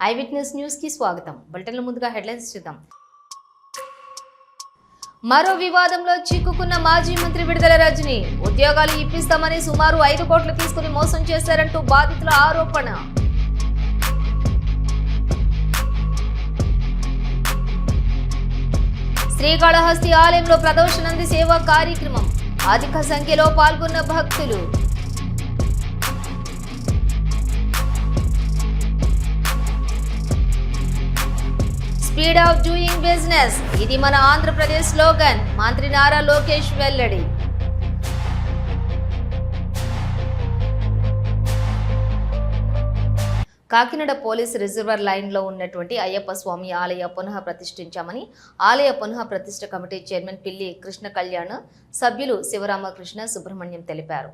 I witness news కి స్వాగతం. బులెటిన్ల ముందుగా హెడ్లైన్స్ చూద్దాం. మరో వివాదంలో చిక్కుకున్న మాజీ మంత్రి విడుదల రజని. ఉద్యోగాలు ఇప్పిస్తామని సుమారు 5 కోట్లు తీసుకుని మోసం చేశారంటూ బాధితుల ఆరోపణ. శ్రీకాళహస్తి ఆలయంలో ప్రదోషనంది సేవా కార్యక్రమం. అధిక సంఖ్యలో పాల్గొన్న భక్తులు. స్పీడ్ ఆఫ్ డూయింగ్ బిజినెస్, ఇది మన ఆంధ్రప్రదేశ్ స్లోగన్. మంత్రి నారా లోకేష్ వెల్లడి. కాకినాడ పోలీస్ రిజర్వర్ లైన్లో ఉన్నటువంటి అయ్యప్ప స్వామి ఆలయ పునః ప్రతిష్ఠించామని ఆలయ పునః ప్రతిష్ఠ కమిటీ చైర్మన్ పిల్లి కృష్ణ కళ్యాణ్, సభ్యులు శివరామకృష్ణ సుబ్రహ్మణ్యం తెలిపారు.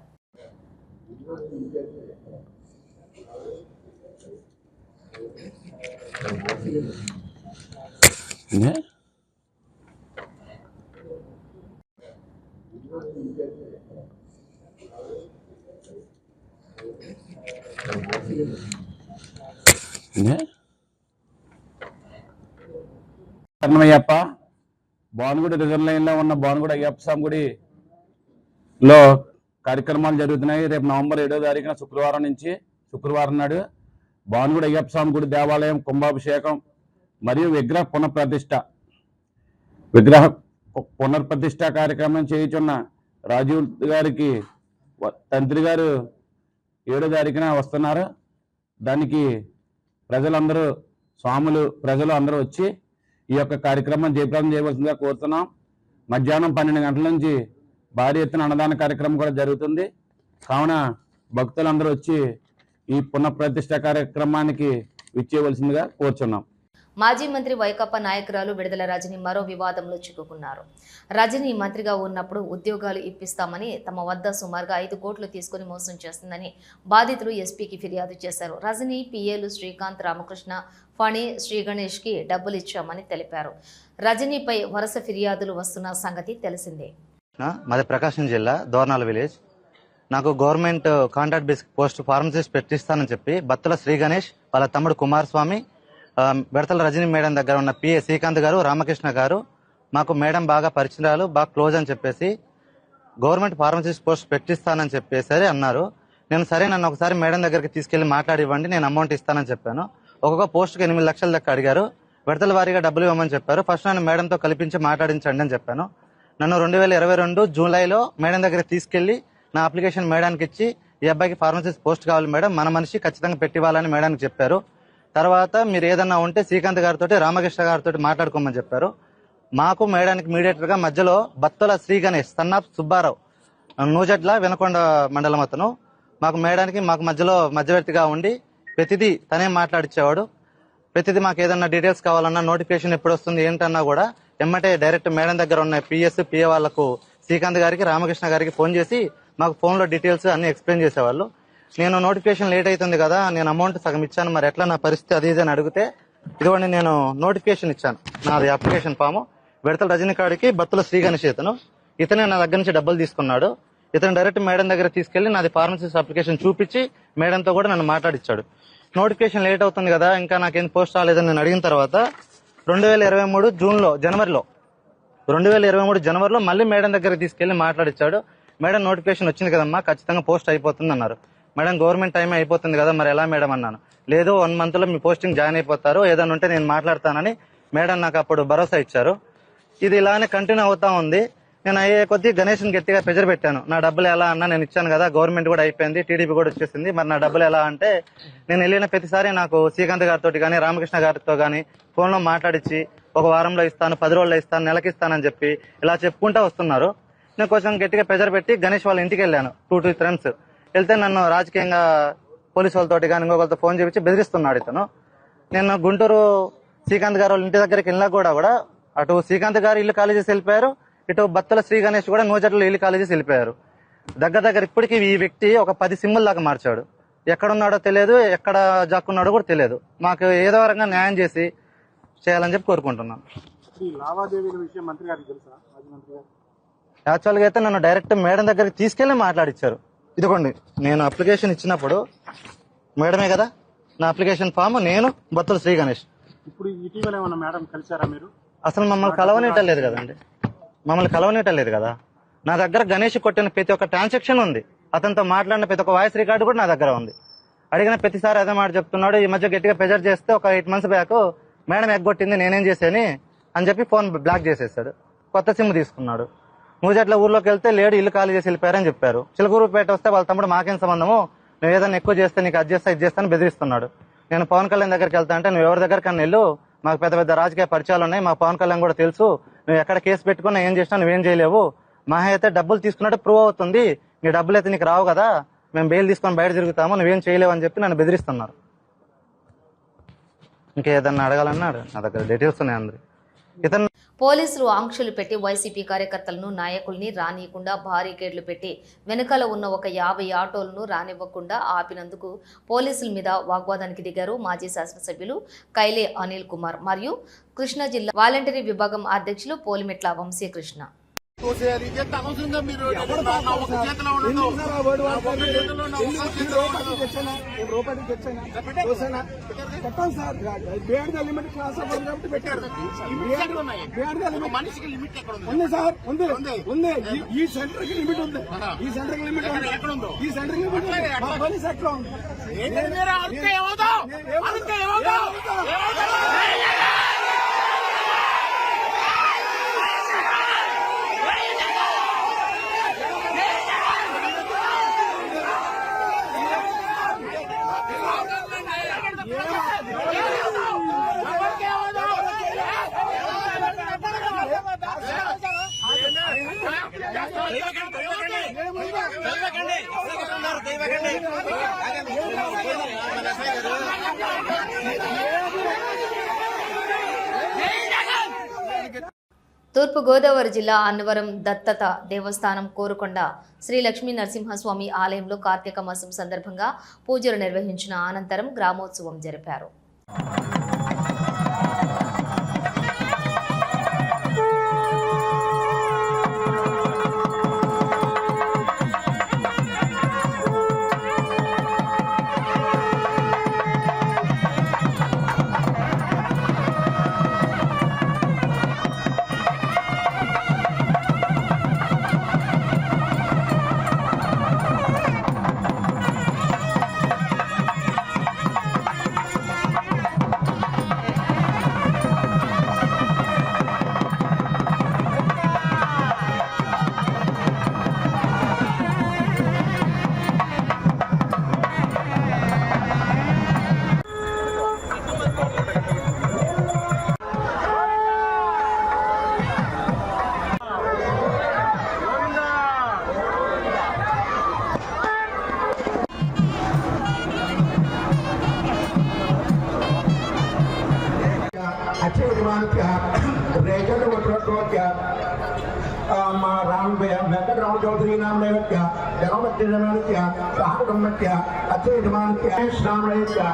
అయ్యప్ప భానుగుడి రిజర్వ్ లైన్ లో ఉన్న భానుగుడి అయ్యప్ప స్వామి గుడిలో కార్యక్రమాలు జరుగుతున్నాయి. రేపు నవంబర్ 7వ తారీఖున శుక్రవారం నాడు భానుగుడి అయ్యప్ప స్వామి గుడి దేవాలయం కుంభాభిషేకం మరియు విగ్రహ పునఃప్రతిష్ఠ కార్యక్రమం చేయుచున్న రాజీవ్ గారికి తంత్రి గారు 7వ తారీఖున వస్తున్నారు. దానికి ప్రజలందరూ ప్రజలు అందరూ వచ్చి ఈ యొక్క కార్యక్రమం జయప్రదం చేయవలసిందిగా కోరుతున్నాం. మధ్యాహ్నం 12 గంటల నుంచి భారీ ఎత్తున అన్నదాన కార్యక్రమం కూడా జరుగుతుంది. కావున భక్తులందరూ వచ్చి ఈ పునఃప్రతిష్ఠ కార్యక్రమానికి విచ్చేయవలసిందిగా కోరుచున్నాం. మాజీ మంత్రి వైకాపా నాయకురాలు విడుదల రజని మరో వివాదంలో చిక్కుకున్నారు. రజని మంత్రిగా ఉన్నప్పుడు ఉద్యోగాలు ఇప్పిస్తామని తమ వద్ద సుమారుగా 5 కోట్లు తీసుకుని మోసం చేస్తుందని బాధితులు ఎస్పీకి ఫిర్యాదు చేశారు. రజని పిఏలు శ్రీకాంత్, రామకృష్ణ, ఫణి, శ్రీగణేష్ కి డబ్బులు ఇచ్చామని తెలిపారు. రజనీపై వరుస ఫిర్యాదులు వస్తున్న సంగతి తెలిసిందే. మాది ప్రకాశం జిల్లా దోర్నాల విలేజ్. నాకు government contract basic post pharmacist పెట్టిస్తానని చెప్పి బత్తుల శ్రీగణేష్, వాళ్ళ తమ్ముడు కుమారస్వామి, బెడతల రజనీ మేడం దగ్గర ఉన్న పిఏ శ్రీకాంత్ గారు, రామకృష్ణ గారు మాకు మేడం బాగా పరిచయాలు, బాగా క్లోజ్ అని చెప్పేసి గవర్నమెంట్ ఫార్మసిస్ట్ పోస్ట్ పెట్టిస్తానని చెప్పేసి అన్నారు. నేను సరే నన్ను ఒకసారి మేడం దగ్గరికి తీసుకెళ్లి మాట్లాడివ్వండి, నేను అమౌంట్ ఇస్తానని చెప్పాను. ఒక్కొక్క పోస్ట్కి 8 లక్షల దాకా అడిగారు. విడతల వారీగా డబ్బులు ఇవ్వమని చెప్పారు. ఫస్ట్ నన్ను మేడంతో కల్పించి మాట్లాడించండి అని చెప్పాను. నన్ను 2022 జూలైలో మేడం దగ్గరికి తీసుకెళ్లి నా అప్లికేషన్ మేడానికి ఇచ్చి, ఈ అబ్బాయికి ఫార్మసిస్ట్ పోస్ట్ కావాలి మేడం, మన మనిషి ఖచ్చితంగా పెట్టివ్వాలని మేడానికి చెప్పారు. తర్వాత మీరు ఏదన్నా ఉంటే శ్రీకాంత్ గారితో, రామకృష్ణ గారితో మాట్లాడుకోమని చెప్పారు. మాకు మేడానికి మీడియేటర్ గా మధ్యలో బత్తుల శ్రీ గణేష్, సన్నాఫ్ సుబ్బారావు, నూజడ్ల వినకొండ మండలం అతను మాకు మేడానికి మధ్యలో మధ్యవర్తిగా ఉండి ప్రతిదీ తనే మాట్లాడిచ్చేవాడు. ప్రతిదీ మాకు ఏదన్నా డీటెయిల్స్ కావాలన్నా, నోటిఫికేషన్ ఎప్పుడు వస్తుంది ఏంటన్నా కూడా ఎమ్మటే డైరెక్ట్ మేడం దగ్గర ఉన్న పిఎస్, పిఏ వాళ్లకు శ్రీకాంత్ గారికి, రామకృష్ణ గారికి ఫోన్ చేసి మాకు ఫోన్ లో డీటెయిల్స్ అన్ని ఎక్స్ప్లెయిన్ చేసేవాళ్ళు. నేను నోటిఫికేషన్ లేట్ అవుతుంది కదా, నేను అమౌంట్ సగం ఇచ్చాను, మరి ఎట్లా నా పరిస్థితి అది అని అడిగితే, ఇదిగోండి నేను నోటిఫికేషన్ ఇచ్చాను, నాది అప్లికేషన్ ఫామ్, విడతల రజనీ కాడికి బత్తుల శ్రీగణేష్ ఇతనే నా దగ్గర నుంచి డబ్బులు తీసుకున్నాడు. ఇతను డైరెక్ట్ మేడం దగ్గర తీసుకెళ్లి నాది ఫార్మసిస్ట్ అప్లికేషన్ చూపించి మేడంతో కూడా నన్ను మాట్లాడిచ్చాడు. నోటిఫికేషన్ లేట్ అవుతుంది కదా, ఇంకా నాకేం పోస్ట్ రాలేదని నేను అడిగిన తర్వాత 2023 జనవరిలో మళ్ళీ మేడం దగ్గర తీసుకెళ్లి మాట్లాడిచ్చాడు. మేడం నోటిఫికేషన్ వచ్చింది కదమ్మా, ఖచ్చితంగా పోస్ట్ అయిపోతుంది అన్నారు. మేడం గవర్నమెంట్ టైం అయిపోతుంది కదా, మరి ఎలా మేడం అన్నాను. లేదు 1 month లో మీ పోస్టింగ్ జాయిన్ అయిపోతారు, ఏదైనా ఉంటే నేను మాట్లాడతానని మేడం నాకు అప్పుడు భరోసా ఇచ్చారు. ఇది ఇలానే కంటిన్యూ అవుతా ఉంది. నేను అయ్యే కొద్దీ గణేష్ని గట్టిగా ప్రెజర్ పెట్టాను. నా డబ్బులు ఎలా అన్నా, నేను ఇచ్చాను కదా, గవర్నమెంట్ కూడా అయిపోయింది, టీడీపీ కూడా వచ్చేసింది, మరి నా డబ్బులు ఎలా అంటే, నేను వెళ్ళిన ప్రతిసారి నాకు శ్రీకాంత్ గారితో కానీ, రామకృష్ణ గారితో కానీ ఫోన్ లో మాట్లాడించి ఒక వారంలో ఇస్తాను, 10 రోజుల్లో ఇస్తాను, నెలకి ఇస్తానని చెప్పి ఇలా చెప్పుకుంటా వస్తున్నారు. నేను కొంచెం గట్టిగా ప్రెజర్ పెట్టి గణేష్ వాళ్ళ ఇంటికి వెళ్ళాను 2-3 times. వెళ్తే నన్ను రాజకీయంగా పోలీసు వాళ్ళతోటి కానీ ఇంకొకరితో ఫోన్ చేపించి బెదిరిస్తున్నాడు ఇతను. నేను గుంటూరు శ్రీకాంత్ గారు వాళ్ళ ఇంటి దగ్గరికి వెళ్ళినా కూడా అటు శ్రీకాంత్ గారు ఇల్లు ఖాళీ చేసి వెళ్ళిపోయారు, ఇటు బత్తుల శ్రీ గణేష్ కూడా నూజట్లో ఇల్లు ఖాళీ చేసి వెళ్ళిపోయారు. దగ్గర ఇప్పటికీ ఈ వ్యక్తి ఒక 10 సిమ్ముల దాకా మార్చాడు. ఎక్కడున్నాడో తెలియదు, ఎక్కడ జాక్కున్నాడో కూడా తెలియదు. మాకు ఏదో రకంగా న్యాయం చేయాలని చెప్పి కోరుకుంటున్నాను. యాక్చువల్గా అయితే నన్ను డైరెక్ట్ మేడం దగ్గరికి తీసుకెళ్లి మాట్లాడిచ్చారు. ఇదిగోండి నేను అప్లికేషన్ ఇచ్చినప్పుడు మేడమే కదా నా అప్లికేషన్ ఫామ్ నేను బత్తుల శ్రీ గణేష్. ఇప్పుడు ఇటీవల ఏమన్నా మేడం కలిసారా మీరు? అసలు మమ్మల్ని కలవనీయటలేదు కదండి, మమ్మల్ని కలవనీయటలేదు కదా. నా దగ్గర గణేష్ కొట్టిన ప్రతి ఒక్క ట్రాన్సాక్షన్ ఉంది, అతనితో మాట్లాడిన ప్రతి ఒక్క వాయిస్ రికార్డు కూడా నా దగ్గర ఉంది. అడిగిన ప్రతిసారి అదే మాట చెప్తున్నాడు. ఈ మధ్య గట్టిగా ప్రెజర్ చేస్తే ఒక 8 months బ్యాక్ మేడం ఎగ్గొట్టింది నేనేం చేశాని అని చెప్పి ఫోన్ బ్లాక్ చేసేసాడు. కొత్త సిమ్ తీసుకున్నాడు. మూజట్ల ఊర్లోకి వెళ్తే లేడు, ఇల్లు ఖాళీ చేసి వెళ్ళిపోయారని చెప్పారు. చిలకూరుపేట వస్తే వాళ్ళ తమ్ముడు మాకేం సంబంధము, నువ్వు ఏదైనా ఎక్కువ చేస్తే నీకు అది చేస్తా ఇది చేస్తాను బెదిరిస్తున్నాడు. నేను పవన్ కళ్యాణ్ దగ్గరికి వెళ్తా అంటే నువ్వు ఎవరి దగ్గరకన్నా వెళ్ళు, మాకు పెద్ద పెద్ద రాజకీయ పరిచయాలు ఉన్నాయి, మా పవన్ కళ్యాణ్ కూడా తెలుసు, నువ్వు ఎక్కడ కేసు పెట్టుకున్నా ఏం చేసినా నువ్వేం చేయలేవు, మా అయితే డబ్బులు తీసుకున్నట్టు ప్రూవ్ అవుతుంది, నీ డబ్బులు అయితే నీకు రావు కదా, మేము బెయిల్ తీసుకొని బయట తిరుగుతాము, నువ్వేం చేయలేవు అని చెప్పి నన్ను బెదిరిస్తున్నారు. ఇంకేదన్నా అడగాలన్నాడు, నా దగ్గర డీటెయిల్స్ ఉన్నాయి అందరు. ఇతను పోలీసులు ఆంక్షలు పెట్టి వైసీపీ కార్యకర్తలను నాయకుల్ని రానియకుండా బారికేడ్లు పెట్టి వెనుకల ఉన్న ఒక 50 ఆటోలను రానివ్వకుండా ఆపినందుకు పోలీసుల మీద వాగ్వాదానికి దిగారు మాజీ శాసనసభ్యులు కైలే అనిల్ కుమార్ మరియు కృష్ణా జిల్లా వాలంటరీ విభాగం అధ్యక్షులు పోలిమెట్ల వంశీకృష్ణ. ఉంది సార్, ఉంది ఉంది. ఈ సెంటర్ కి లిమిట్ ఉంది, ఈ సెంటర్ కి లిమిట్ ఉంది, ఈ సెంటర్ కి లిమిట్ ఉంది. పోలీస్ ఎట్లా ఉంది? తూర్పుగోదావరి జిల్లా అన్నవరం దత్తత దేవస్థానం కోరుకొండ శ్రీ లక్ష్మీ నరసింహస్వామి ఆలయంలో కార్తీక మాసం సందర్భంగా పూజలు నిర్వహించిన అనంతరం గ్రామోత్సవం జరిపారు. వెంకటరామ చౌదరి నామదేవత్య జగమత్య జనమత్య సహకుటుంబత్య అచ్చ యజమానత్య నామదేవత్య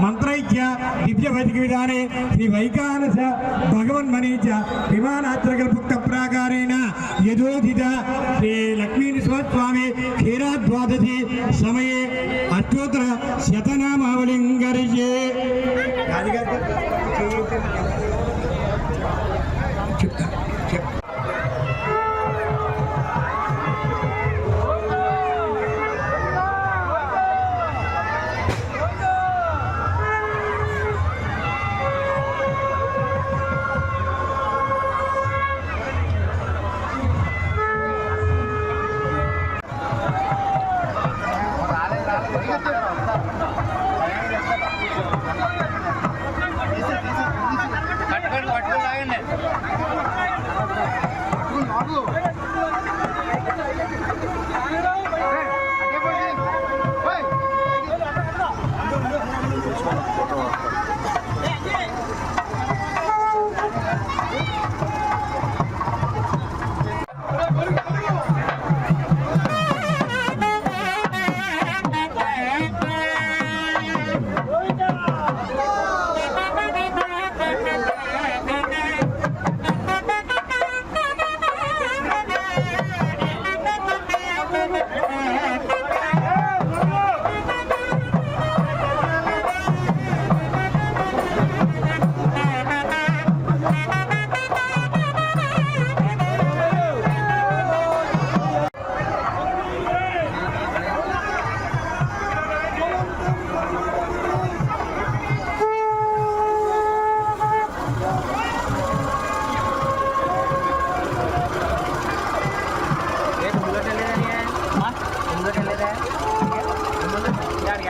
మంత్రైక్య దివ్య వైదిక విధానే శ్రీ వైకానస భగవన్మణీచ విమానాత్రకల్పుక్త ప్రాకారేణ యథోధిత శ్రీ లక్ష్మీనరసింహస్వామి క్షీరాద్వాదశి సమయే అష్టోత్తర శతనామావళింగర్యే. చెప్తా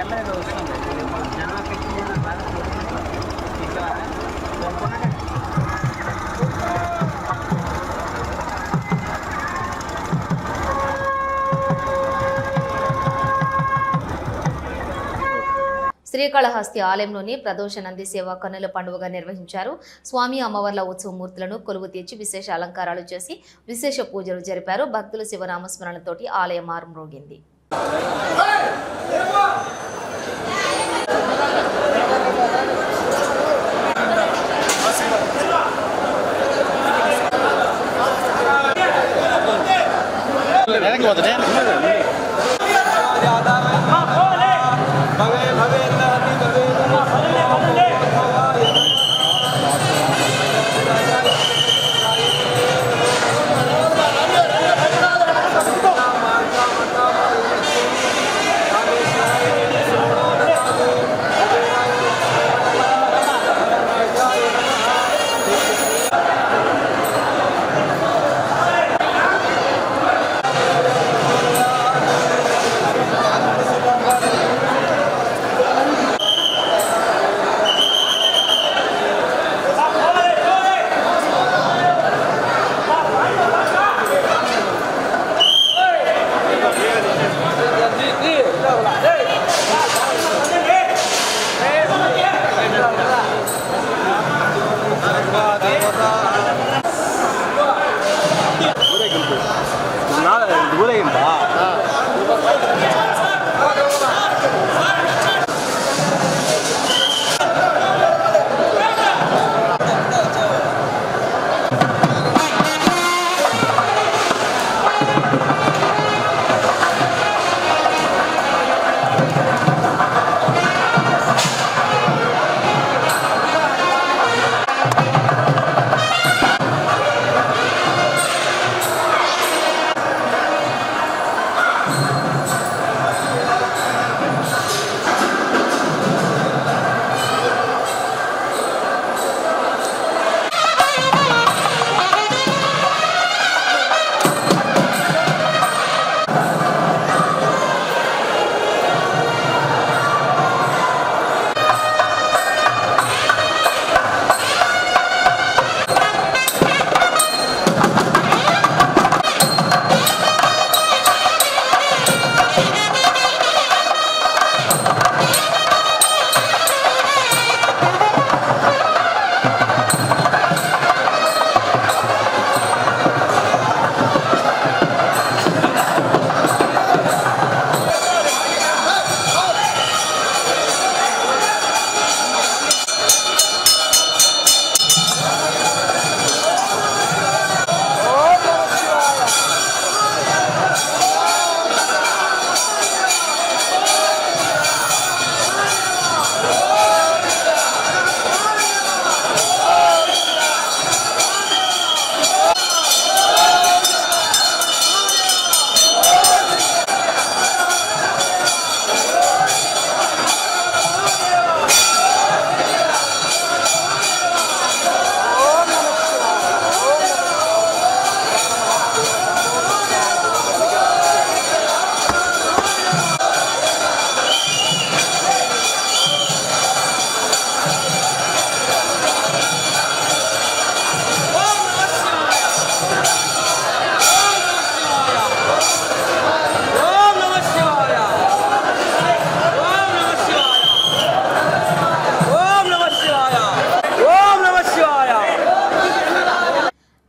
కెమెరా వస్తుంది జనం శ్రీకాళహస్తి ఆలయంలోని ప్రదోష నంది సేవ కన్నుల పండుగగా నిర్వహించారు. స్వామి అమ్మవార్ల ఉత్సవమూర్తులను కొలువు తీర్చి విశేష అలంకారాలు చేసి విశేష పూజలు జరిపారు. భక్తులు శివనామస్మరణతోటి ఆలయం మారుమ్రోగింది.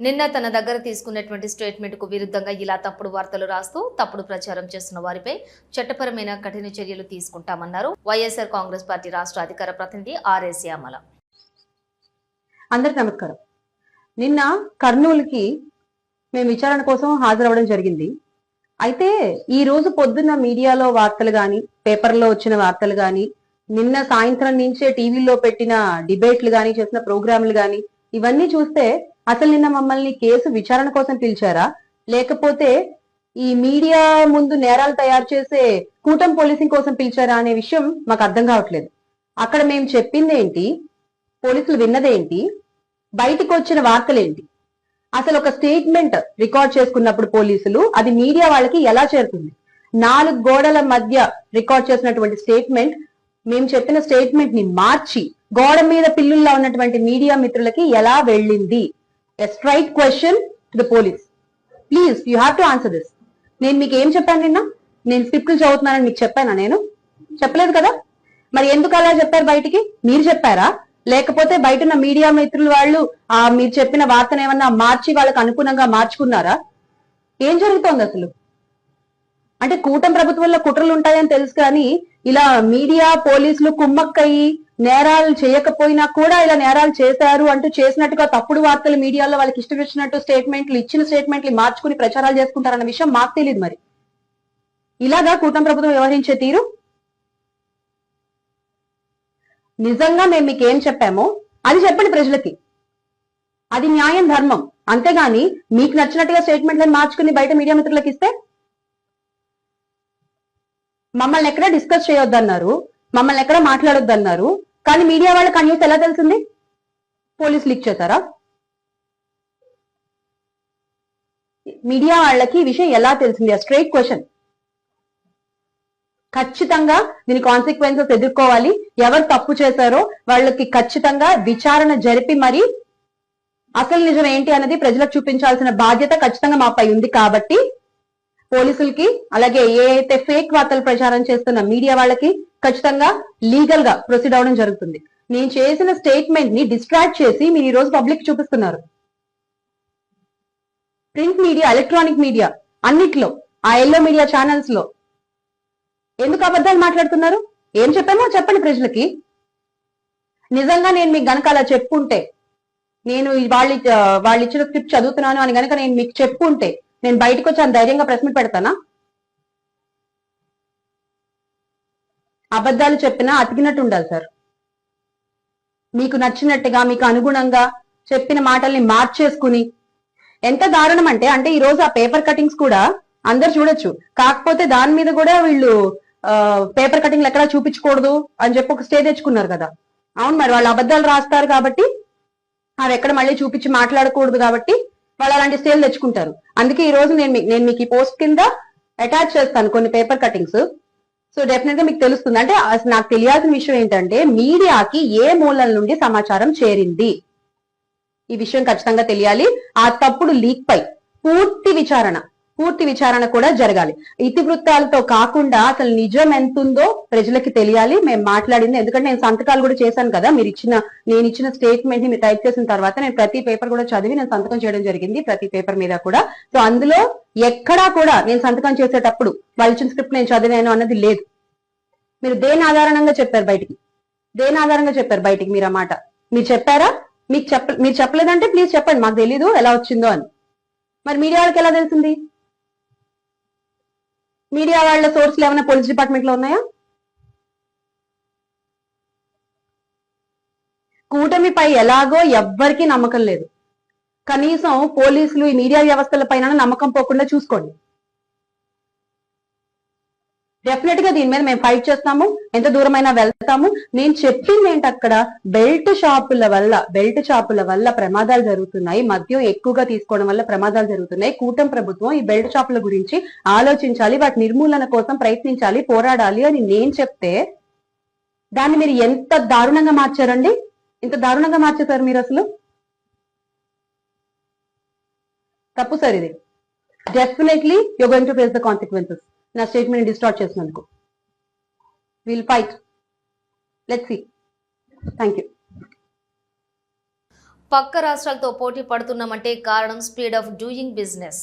నిన్న తన దగ్గర తీసుకున్నటువంటి స్టేట్మెంట్ కు విరుద్ధంగా ఇలా తప్పుడు వార్తలు రాస్తూ తప్పుడు ప్రచారం చేస్తున్న వారిపై చట్టపరమైన కఠిన చర్యలు తీసుకుంటామన్నారు వైఎస్ఆర్ కాంగ్రెస్ పార్టీ రాష్ట్ర అధికార ప్రతినిధి ఆర్ఎస్ శ్యామల. అందరికి నమస్కారం. నిన్న కర్నూలుకి మేము విచారణ కోసం హాజరవడం జరిగింది. అయితే ఈ రోజు పొద్దున్న మీడియాలో వార్తలు గాని, పేపర్లో వచ్చిన వార్తలు గాని, నిన్న సాయంత్రం నుంచే టీవీలో పెట్టిన డిబేట్లు గాని, చేసిన ప్రోగ్రాంలు గాని, ఇవన్నీ చూస్తే అసలు నిన్న మమ్మల్ని కేసు విచారణ కోసం పిలిచారా, లేకపోతే ఈ మీడియా ముందు నేరాలు తయారు చేసే కూటమి పోలీసింగ్ కోసం పిలిచారా అనే విషయం మాకు అర్థం కావట్లేదు. అక్కడ మేము చెప్పింది ఏంటి, పోలీసులు విన్నదేంటి, బయటికి వచ్చిన వార్తలేంటి, అసలు ఒక స్టేట్మెంట్ రికార్డ్ చేసుకున్నప్పుడు పోలీసులు అది మీడియా వాళ్ళకి ఎలా చేరుతుంది, 4 గోడల మధ్య రికార్డ్ చేసినటువంటి స్టేట్మెంట్ మేము చెప్పిన స్టేట్మెంట్ ని మార్చి గోడ మీద పిల్లుల్లా ఉన్నటువంటి మీడియా మిత్రులకి ఎలా వెళ్ళింది? A straight question to the police. Please you have to answer this. నేను మీకు ఏం చెప్పాను నిన్న? నేను స్క్రిప్ట్లు చదువుతున్నానని మీకు చెప్పానా? నేను చెప్పలేదు కదా. మరి ఎందుకు అలా చెప్పారు? బయటికి మీరు చెప్పారా, లేకపోతే బయట ఉన్న మీడియా మిత్రులు వాళ్ళు మీరు చెప్పిన వార్తను ఏమన్నా మార్చి వాళ్ళకి అనుగుణంగా మార్చుకున్నారా? ఏం జరుగుతోంది అసలు? అంటే కూటమి ప్రభుత్వంలో కుట్రలు ఉంటాయని తెలుసు కానీ ఇలా మీడియా పోలీసులు కుమ్మక్కయ్యి నేరాలు చేయకపోయినా కూడా ఇలా నేరాలు చేశారు అంటూ చేసినట్టుగా తప్పుడు వార్తలు మీడియాలో వాళ్ళకి ఇష్టం వచ్చినట్టు ఇచ్చిన స్టేట్మెంట్లు మార్చుకుని ప్రచారాలు చేసుకుంటారన్న విషయం మాకు తెలియదు. మరి ఇలాగా కూటమి ప్రభుత్వం వ్యవహరించే తీరు? నిజంగా మేము మీకు ఏం చెప్పామో అది చెప్పండి ప్రజలకి. అది న్యాయం, ధర్మం. అంతేగాని మీకు నచ్చినట్టుగా స్టేట్మెంట్లను మార్చుకుని బయట మీడియా మిత్రులకు ఇస్తే మమ్మల్ని ఎక్కడ డిస్కస్ చేయొద్దన్నారు, మమ్మల్ని ఎక్కడ మాట్లాడొద్దన్నారు. కానీ మీడియా వాళ్ళకి ఆ న్యూస్ ఎలా తెలిసింది? పోలీస్ లీక్ చేశారా? మీడియా వాళ్ళకి ఈ విషయం ఎలా తెలిసింది? Straight question. ఖచ్చితంగా దీని కాన్సిక్వెన్సెస్ ఎదుర్కోవాలి. ఎవరు తప్పు చేశారో వాళ్ళకి ఖచ్చితంగా విచారణ జరిపి మరి అసలు నిజం ఏంటి అన్నది ప్రజలకు చూపించాల్సిన బాధ్యత ఖచ్చితంగా మాపై ఉంది. కాబట్టి పోలీసులకి, అలాగే ఏ అయితే ఫేక్ వార్తలు ప్రచారం చేస్తున్న మీడియా వాళ్ళకి ఖచ్చితంగా లీగల్ గా ప్రొసీడ్ అవడం జరుగుతుంది. నేను చేసిన స్టేట్మెంట్ ని డిస్ట్రాక్ట్ చేసి మీరు ఈ రోజు పబ్లిక్ చూపిస్తున్నారు. ప్రింట్ మీడియా, ఎలక్ట్రానిక్ మీడియా అన్నిట్లో, ఆ ఎల్లో మీడియా ఛానల్స్ లో ఎందుకు అబద్ధాలు మాట్లాడుతున్నారు? ఏం చెప్పామో చెప్పండి ప్రజలకి. నిజంగా నేను మీకు గనక అలా చెప్పుంటే, నేను వాళ్ళు ఇచ్చిన స్క్రిప్ట్ చదువుతున్నాను అని గనక నేను మీకు చెప్పుంటే నేను బయటకు వచ్చి ధైర్యంగా ప్రెస్ మీట్ పెడతానా? అబద్ధాలు చెప్పినా అతికినట్టు ఉండాలి సార్. మీకు నచ్చినట్టుగా, మీకు అనుగుణంగా చెప్పిన మాటల్ని మార్చేసుకుని ఎంత దారుణం అంటే ఈ రోజు ఆ పేపర్ కటింగ్స్ కూడా అందరు చూడొచ్చు. కాకపోతే దాని మీద కూడా వీళ్ళు పేపర్ కటింగ్లు ఎక్కడా చూపించకూడదు అని చెప్పి ఒక స్టే తెచ్చుకున్నారు కదా. అవును, మరి వాళ్ళు అబద్ధాలు రాస్తారు కాబట్టి అవి ఎక్కడ మళ్ళీ చూపించి మాట్లాడకూడదు కాబట్టి వాళ్ళు అలాంటి స్టేలు తెచ్చుకుంటారు. అందుకే ఈ రోజు నేను మీకు ఈ పోస్ట్ కింద అటాచ్ చేస్తాను కొన్ని పేపర్ కటింగ్స్. సో డెఫినెట్ గా మీకు తెలుస్తుంది. అంటే అసలు నాకు తెలియాల్సిన విషయం ఏంటంటే మీడియాకి ఏ మూలల నుండి సమాచారం చేరింది, ఈ విషయం ఖచ్చితంగా తెలియాలి. ఆ తప్పుడు లీక్ పై పూర్తి విచారణ కూడా జరగాలి. ఇతివృత్తాలతో కాకుండా అసలు నిజం ఎంతుందో ప్రజలకి తెలియాలి. మేము మాట్లాడింది, ఎందుకంటే నేను సంతకాలు కూడా చేశాను కదా. నేను ఇచ్చిన స్టేట్మెంట్ ని మీరు టైప్ చేసిన తర్వాత నేను ప్రతి పేపర్ కూడా చదివి నేను సంతకం చేయడం జరిగింది, ప్రతి పేపర్ మీద కూడా. సో అందులో ఎక్కడా కూడా నేను సంతకం చేసేటప్పుడు వాళ్ళు ఇచ్చిన స్క్రిప్ట్ నేను చదివాను అన్నది లేదు. మీరు దేని ఆధారంగా చెప్పారు బయటికి? మీరు ఆ మాట మీరు చెప్పారా? మీరు చెప్పలేదంటే ప్లీజ్ చెప్పండి, మాకు తెలీదు ఎలా వచ్చిందో అని. మరి మీడియా వాళ్ళకి ఎలా తెలిసింది? మీడియా వాళ్ళ సోర్స్లు ఏమైనా పోలీస్ డిపార్ట్మెంట్ లో ఉన్నాయా? కూటమిపై ఎలాగో ఎవ్వరికీ నమ్మకం లేదు. కనీసం పోలీసులు, ఈ మీడియా వ్యవస్థల పైన నమ్మకం పోకుండా చూసుకోండి. డెఫినెట్ గా దీని మీద మేము ఫైట్ చేస్తాము, ఎంత దూరమైనా వెళ్తాము. నేను చెప్పింది ఏంటి, అక్కడ బెల్ట్ షాపుల వల్ల ప్రమాదాలు జరుగుతున్నాయి, మద్యం ఎక్కువగా తీసుకోవడం వల్ల ప్రమాదాలు జరుగుతున్నాయి. కూటమి ప్రభుత్వం ఈ బెల్ట్ షాపుల గురించి ఆలోచించాలి, వాటి నిర్మూలన కోసం ప్రయత్నించాలి, పోరాడాలి అని నేను చెప్తే దాన్ని మీరు ఎంత దారుణంగా మార్చారండి? ఇంత దారుణంగా మార్చేశారు మీరు. అసలు తప్పు సార్ ఇది. Definitely you going to face the consequences. నా స్టేట్మెంట్ డిస్టార్ట్ చేసినందుకు will fight. Let's see. Thank you. పక్క రాష్ట్రాలతో పోటీ పడుతున్నామంటే కారణం స్పీడ్ ఆఫ్ డూయింగ్ బిజినెస్.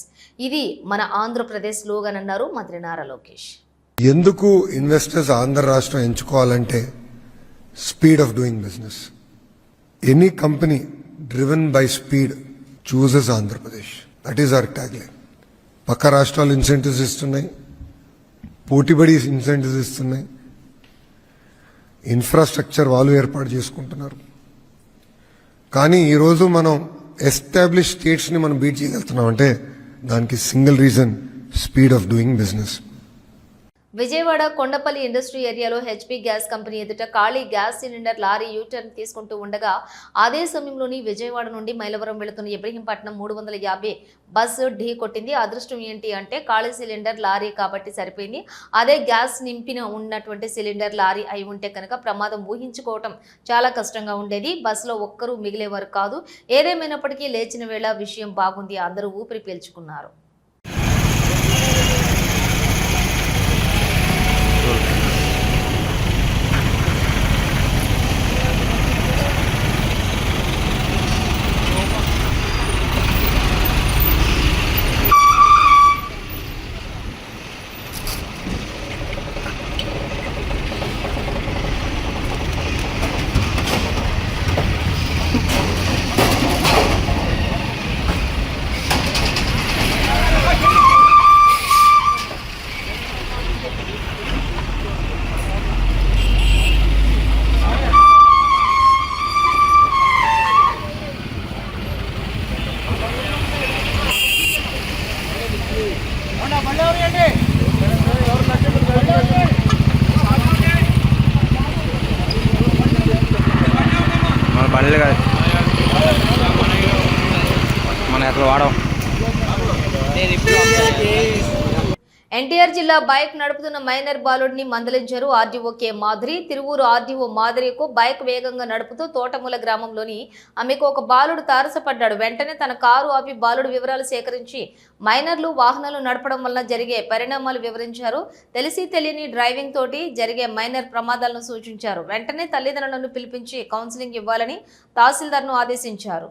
ఇది మన ఆంధ్రప్రదేశ్ స్లోగన్ అన్నారు మంత్రి నారా లోకేష్. ఎందుకు ఇన్వెస్టర్స్ ఆంధ్ర రాష్ట్రం ఎంచుకోవాలంటే speed of doing business. Any company driven by speed chooses Andhra Pradesh. That is our tag line. పక్క రాష్ట్రాలు ఇన్సెంటివ్స్ ఇస్తున్నాయి, పోటీపడి ఇన్సెంటివ్స్ ఇస్తున్నాయి, ఇన్ఫ్రాస్ట్రక్చర్ వాళ్ళు ఏర్పాటు చేసుకుంటున్నారు. కానీ ఈరోజు మనం ఎస్టాబ్లిష్ స్టేట్స్ని మనం బీట్ చేయగలుగుతున్నాం అంటే దానికి single reason speed of doing business. Vijayawada Kondapalli industry ఏరియాలో హెచ్పీ గ్యాస్ కంపెనీ ఎదుట ఖాళీ గ్యాస్ సిలిండర్ లారీ యూటర్న్ తీసుకుంటూ ఉండగా అదే సమయంలోని విజయవాడ నుండి మైలవరం వెళుతున్న ఇబ్రహీంపట్నం 350 బస్సు ఢీ కొట్టింది. అదృష్టం ఏంటి అంటే ఖాళీ సిలిండర్ లారీ కాబట్టి సరిపోయింది. అదే గ్యాస్ నింపిన ఉన్నటువంటి సిలిండర్ లారీ అయి ఉంటే కనుక ప్రమాదం ఊహించుకోవటం చాలా కష్టంగా ఉండేది. బస్సులో ఒక్కరూ మిగిలేవారు కాదు. ఏదేమైనప్పటికీ లేచిన వేళ విషయం బాగుంది. అందరూ ఊపిరి పీల్చుకున్నారు. మన బండ్లు కాదు, మన ఎట్లా వాడడం. ఎన్టీఆర్ జిల్లా బైక్ నడుపుతున్న మైనర్ బాలుడిని మందలించారు RDO K Madhuri. Tiruvuru RDO మాధురికు బైక్ వేగంగా నడుపుతూ తోటమూల గ్రామంలోని ఆమెకు ఒక బాలుడు తారసపడ్డాడు. వెంటనే తన కారు ఆపి బాలుడు వివరాలు సేకరించి మైనర్లు వాహనాలు నడపడం వల్ల జరిగే పరిణామాలు వివరించారు. తెలిసి తెలియని డ్రైవింగ్ తోటి జరిగే మైనర్ ప్రమాదాలను సూచించారు. వెంటనే తల్లిదండ్రులను పిలిపించి కౌన్సిలింగ్ ఇవ్వాలని తహసీల్దార్ను ఆదేశించారు.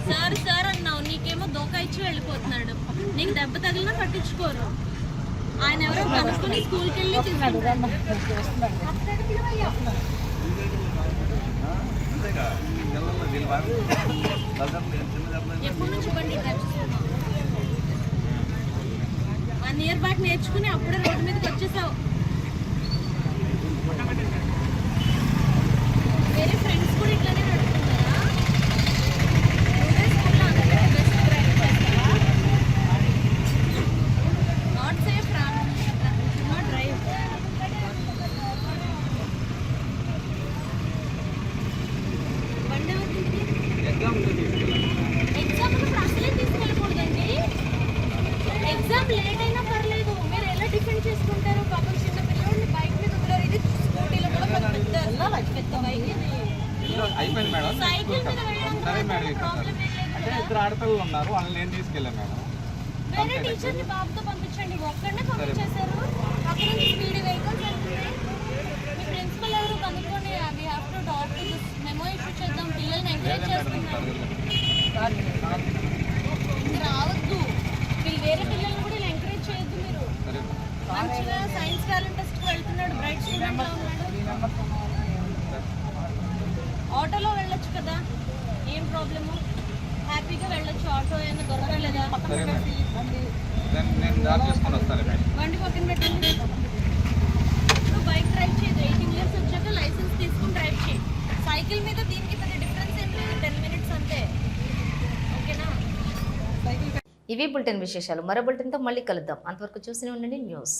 సార్ సార్ అన్నావు, నీకేమో దోకా ఇచ్చి వెళ్ళిపోతున్నాడు. నీకు దెబ్బ తగిలినా పట్టించుకోరు. ఆయన ఎవరో కనుక్కొని స్కూల్కి వెళ్ళి ఎప్పటి నుంచి బండి 1 year బ్యాక్ నేర్చుకుని అప్పుడే రోడ్డు మీదకి వచ్చేసావు. వేరే ఫ్రెండ్స్ కూడా ఇట్లానే నడుపుతున్నారా? నాట్ సేఫ్ రా, నాట్ డ్రైవ్. బండి అవుతుంది. ఎగ్జామ్ ఉన్నప్పుడు అసలే తీసుకెళ్ళకూడదండి. ఎగ్జామ్ లేట్ అయినా పర్లేదు, మీరు ఎలా డిఫెండ్ చేసుకుంటారు? పాపం చిన్న పిల్లల్ని బైక్ మీద వదిలేరు. ఇది స్కూటీలో కూడా పెద్ద బైక్ ఇది. సైకిల్ మీద వెళ్ళడం ప్రాబ్లం ఏం లేదు. ఇద్దరు ఆడపిల్లలు ఉన్నారు, వాళ్ళని నేను తీసుకెళ్ళాను మేడం. వేరే టీచర్ని బాబుతో పంపించండి. ఒక్కడనే పంపించేశారు. అక్కడ నుంచి స్పీడ్ వెహికల్స్ వెళ్తున్నాయి. మీ ప్రిన్సిపల్ ఎవరు కనుక్కొని we have to talk to this memo issue చేద్దాం. పిల్లల్ని ఎంకరేజ్ చేస్తున్నారు. ఇది రావద్దు. వేరే పిల్లల్ని కూడా ఇలా ఎంకరేజ్ చేయొద్దు. మీరు మంచిగా సైన్స్ టాలెంట్ టెస్ట్కి వెళ్తున్నాడు, బ్రైట్ స్టూడెంట్లా ఉన్నాడు. ఆటోలో వెళ్ళొచ్చు కదా, ఏం ప్రాబ్లము? హ్యాపీగా వెళ్ళొచ్చు. ఆటో ఏమైనా దొరకలేదా? బండి పక్కన పెట్టండి. నువ్వు బైక్ డ్రైవ్ చేయదు. 18 years వచ్చాక లైసెన్స్ తీసుకుని డ్రైవ్ చేయి. సైకిల్ మీద దీనికి పెద్ద డిఫరెన్స్ ఏం లేదు, 10 minutes అంతే. ఓకేనా? ఇవి బులెటిన్ విశేషాలు. మరో బులెటిన్తో మళ్ళీ కలుద్దాం. అంతవరకు చూస్తూనే ఉండండి న్యూస్.